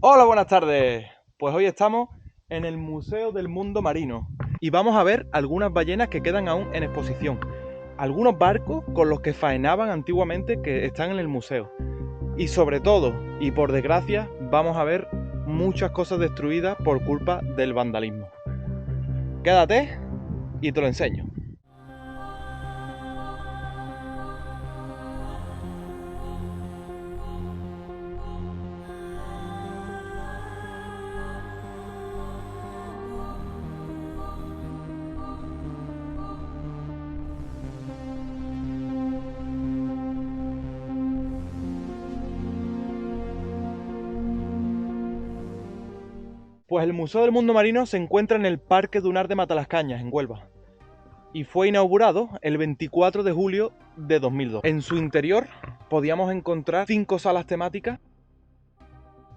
Hola, buenas tardes. Pues hoy estamos en el Museo del Mundo Marino y vamos a ver algunas ballenas que quedan aún en exposición, algunos barcos con los que faenaban antiguamente que están en el museo y sobre todo, y por desgracia, vamos a ver muchas cosas destruidas por culpa del vandalismo. Quédate y te lo enseño. Pues el Museo del Mundo Marino se encuentra en el Parque Dunar de Matalascañas, en Huelva, y fue inaugurado el 24 de julio de 2002. En su interior podíamos encontrar 5 salas temáticas.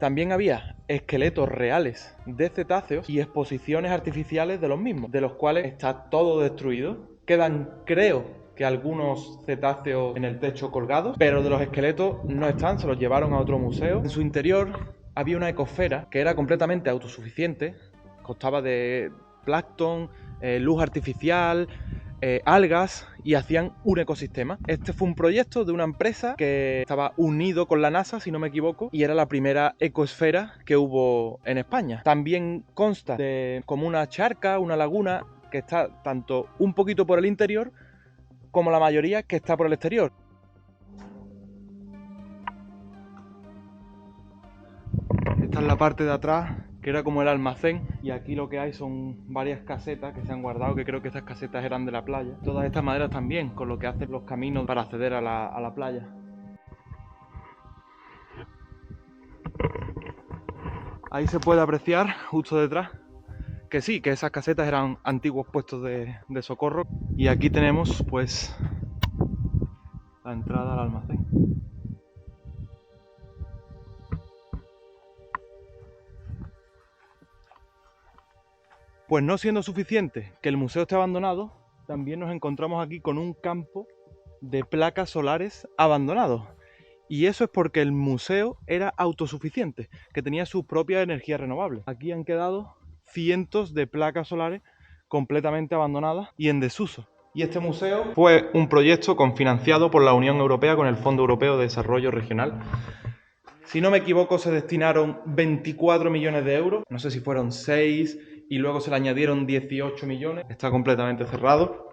También había esqueletos reales de cetáceos y exposiciones artificiales de los mismos, de los cuales está todo destruido. Quedan, creo, que algunos cetáceos en el techo colgados, pero de los esqueletos no están, se los llevaron a otro museo. En su interior había una ecosfera que era completamente autosuficiente, constaba de plancton, luz artificial, algas, y hacían un ecosistema. Este fue un proyecto de una empresa que estaba unido con la NASA, si no me equivoco, y era la primera ecosfera que hubo en España. También consta de como una charca, una laguna, que está tanto un poquito por el interior como la mayoría que está por el exterior. Esta es la parte de atrás, que era como el almacén, y aquí lo que hay son varias casetas que se han guardado, que creo que estas casetas eran de la playa. Todas estas maderas también, con lo que hacen los caminos para acceder a la playa. Ahí se puede apreciar, justo detrás, que sí, que esas casetas eran antiguos puestos de socorro. Y aquí tenemos, pues, la entrada al almacén. Pues no siendo suficiente que el museo esté abandonado, también nos encontramos aquí con un campo de placas solares abandonados. Y eso es porque el museo era autosuficiente, que tenía su propia energía renovable. Aquí han quedado cientos de placas solares completamente abandonadas y en desuso. Y este museo fue un proyecto confinanciado por la Unión Europea con el Fondo Europeo de Desarrollo Regional. Si no me equivoco, se destinaron 24 millones de euros. No sé si fueron 6 y luego se le añadieron 18 millones. Está completamente cerrado.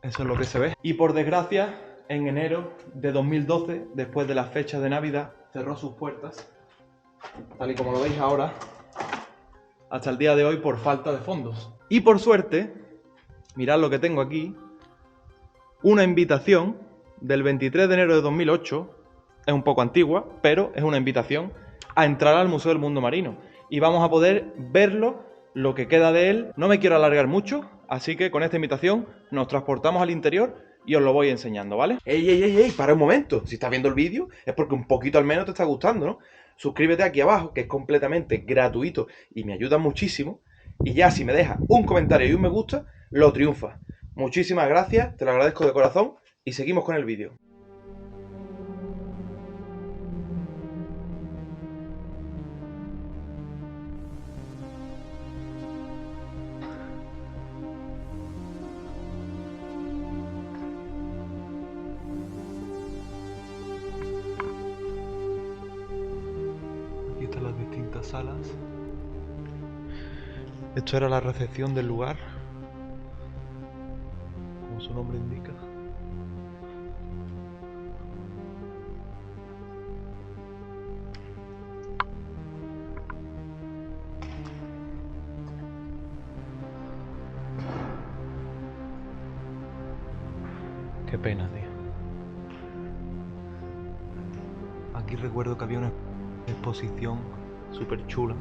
Eso es lo que se ve. Y por desgracia, en enero de 2012, después de las fechas de Navidad, cerró sus puertas, tal y como lo veis ahora, hasta el día de hoy por falta de fondos. Y por suerte, mirad lo que tengo aquí, una invitación del 23 de enero de 2008, es un poco antigua, pero es una invitación a entrar al Museo del Mundo Marino. Y vamos a poder verlo, lo que queda de él. No me quiero alargar mucho, así que con esta invitación nos transportamos al interior y os lo voy enseñando, ¿vale? ¡Ey! Para un momento. Si estás viendo el vídeo es porque un poquito al menos te está gustando, ¿no? Suscríbete aquí abajo, que es completamente gratuito y me ayuda muchísimo. Y ya si me dejas un comentario y un me gusta, lo triunfa. Muchísimas gracias, te lo agradezco de corazón y seguimos con el vídeo. Aquí están las distintas salas. Esto era la recepción del lugar, como su nombre indica. Qué pena, tío. Aquí recuerdo que había una exposición súper chula.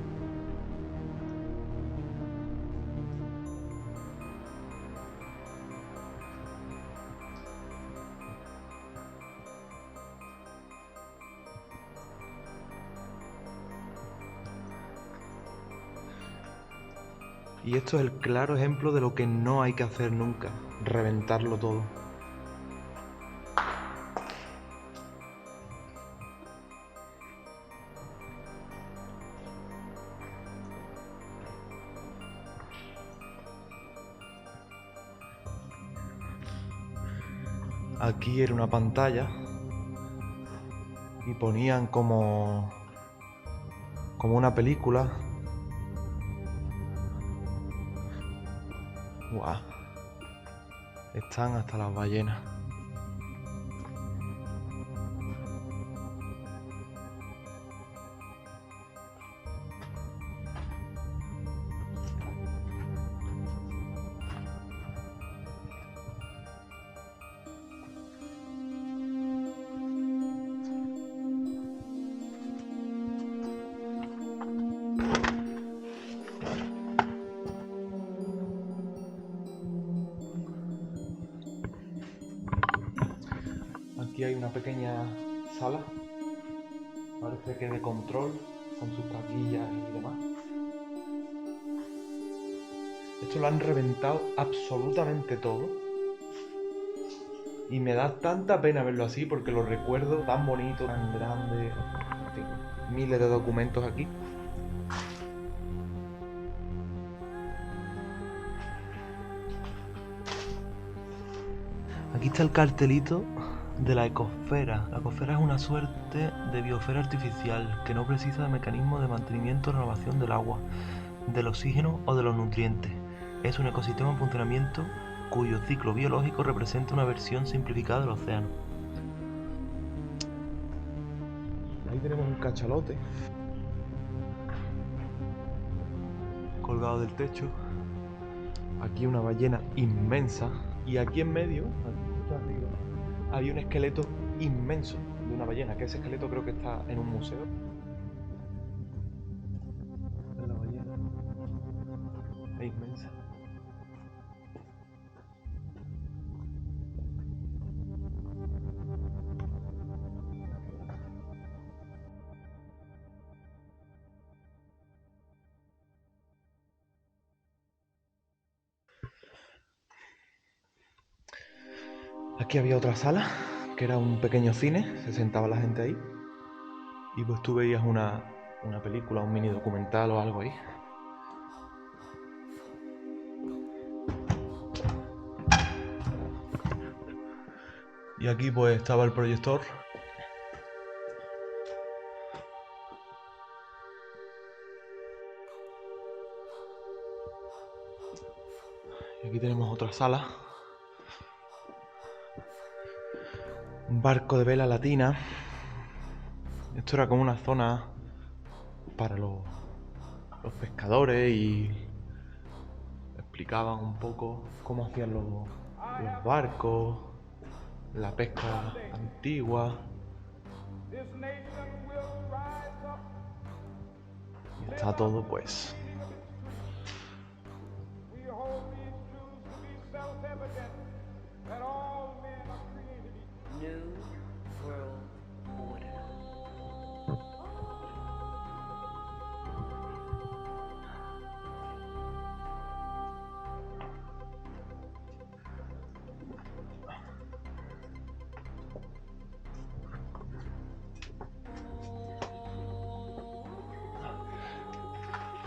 Y esto es el claro ejemplo de lo que no hay que hacer nunca, reventarlo todo. Aquí era una pantalla y ponían como una película. ¡Guau! Están hasta las ballenas. Aquí hay una pequeña sala, parece que de control, con sus taquillas y demás. Esto lo han reventado absolutamente todo. Y me da tanta pena verlo así porque lo recuerdo tan bonito, tan grande. En fin, miles de documentos aquí. Aquí está el cartelito de la ecosfera. La ecosfera es una suerte de biosfera artificial que no precisa de mecanismos de mantenimiento o renovación del agua, del oxígeno o de los nutrientes. Es un ecosistema en funcionamiento cuyo ciclo biológico representa una versión simplificada del océano. Ahí tenemos un cachalote colgado del techo. Aquí una ballena inmensa. Y aquí en medio, aquí justo arriba, había un esqueleto inmenso de una ballena, que ese esqueleto creo que está en un museo. La ballena es inmensa. Aquí había otra sala, que era un pequeño cine, se sentaba la gente ahí. Y pues tú veías una película, un mini documental o algo ahí. Y aquí pues estaba el proyector. Y aquí tenemos otra sala. Un barco de vela latina. Esto era como una zona para los pescadores y explicaban un poco cómo hacían los barcos, la pesca antigua. Y está todo pues New World Order.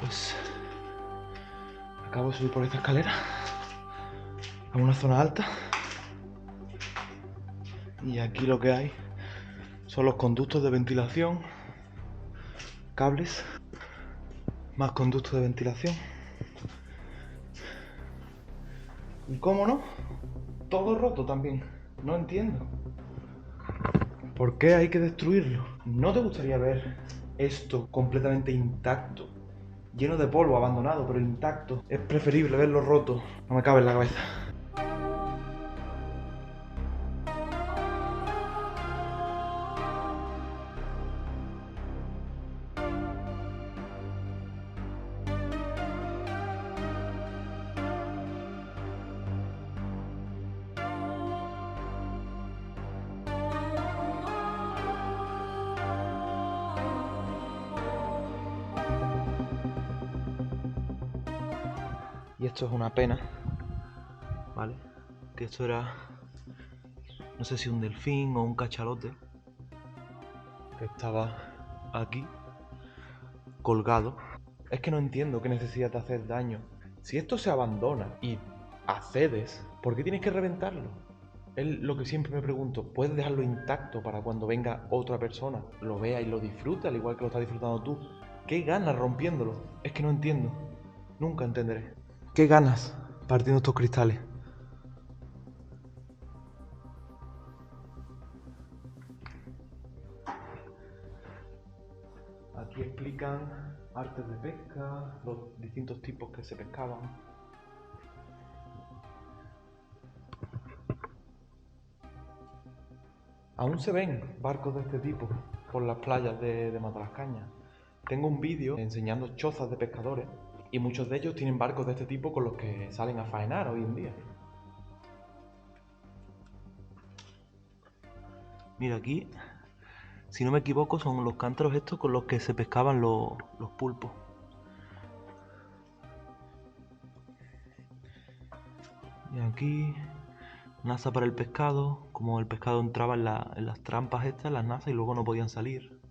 pues acabo de subir por esta escalera a una zona alta. Y aquí lo que hay son los conductos de ventilación, cables, más conductos de ventilación. Y cómo no, todo roto también. No entiendo. ¿Por qué hay que destruirlo? ¿No te gustaría ver esto completamente intacto? Lleno de polvo, abandonado, pero intacto. Es preferible verlo roto. No me cabe en la cabeza. Y esto es una pena, ¿vale? Que esto era, no sé si un delfín o un cachalote, que estaba aquí, colgado. Es que no entiendo qué necesidad de hacer daño. Si esto se abandona y accedes, ¿por qué tienes que reventarlo? Es lo que siempre me pregunto, ¿puedes dejarlo intacto para cuando venga otra persona lo vea y lo disfrute al igual que lo estás disfrutando tú? ¿Qué ganas rompiéndolo? Es que no entiendo. Nunca entenderé. ¿Qué ganas partiendo estos cristales? Aquí explican artes de pesca, los distintos tipos que se pescaban. Aún se ven barcos de este tipo por las playas de Matalascañas. Tengo un vídeo enseñando chozas de pescadores y muchos de ellos tienen barcos de este tipo con los que salen a faenar hoy en día. Mira aquí, si no me equivoco, son los cántaros estos con los que se pescaban los pulpos. Y aquí, nasa para el pescado, como el pescado entraba en las trampas estas, las nasas, y luego no podían salir.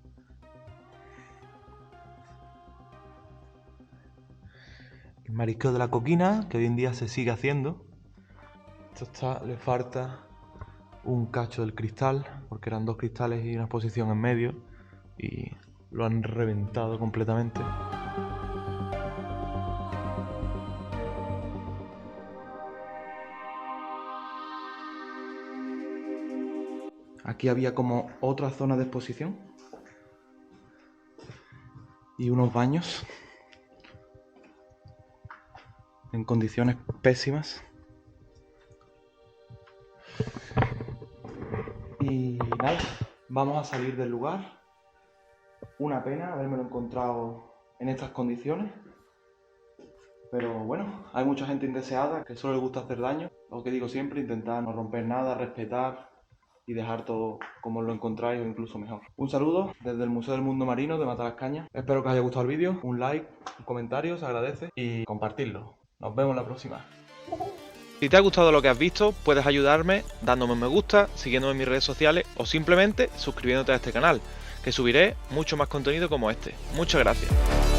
El marisqueo de la coquina, que hoy en día se sigue haciendo. Le falta un cacho del cristal, porque eran 2 cristales y una exposición en medio, y lo han reventado completamente. Aquí había como otra zona de exposición y unos baños en condiciones pésimas. Y nada, vamos a salir del lugar. Una pena habérmelo encontrado en estas condiciones. Pero bueno, hay mucha gente indeseada que solo le gusta hacer daño. Lo que digo siempre, intentar no romper nada, respetar y dejar todo como lo encontráis o incluso mejor. Un saludo desde el Museo del Mundo Marino de Matalascañas. Espero que os haya gustado el vídeo. Un like, un comentario, se agradece, y compartirlo. Nos vemos en la próxima. Si te ha gustado lo que has visto, puedes ayudarme dándome un me gusta, siguiéndome en mis redes sociales o simplemente suscribiéndote a este canal, que subiré mucho más contenido como este. Muchas gracias.